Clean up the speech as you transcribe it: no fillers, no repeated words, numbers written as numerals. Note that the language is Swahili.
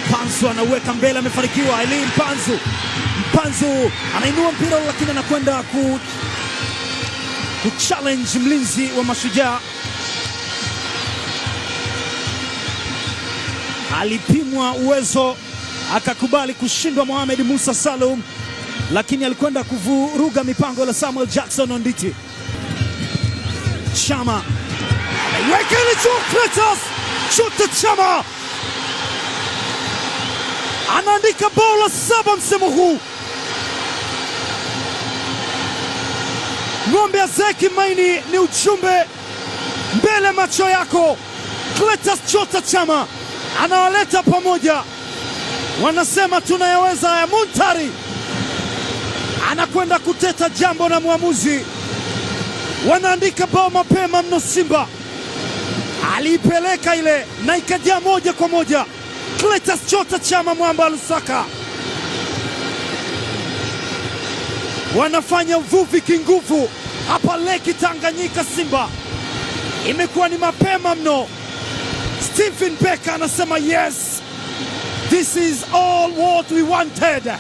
Mpanzu anaweka mbele, amefanikiwa. Eli Mpanzu anainua mpira lakini anakwenda challenge mlinzi wa Mashujaa. Alipimwa uwezo akakubali kushindwa Mohamed Musa Salum, lakini alikwenda kuvuruga mipango la Samuel Jackson Onditi. Chama anaiweka ile Clatous Chota Chama anaandika bao la 7 msimu huu. Ng'ombe ya Zeki Maini ni ujumbe mbele macho yako. Clatous Chota Chama anawaleta pamoja, wanasema tunayaweza ya Muntari anakwenda kuteta jambo na muamuzi. Wanaandika bao mapema mno. Simba aliipeleka ile na ikajia moja kwa moja. Clatous Chota Chama mwamba Lusaka wanafanya uvuvi kinguvu hapa Lake Tanganyika. Simba imekuwa ni mapema mno. Stephen Becker anasema yes, this is all what we wanted.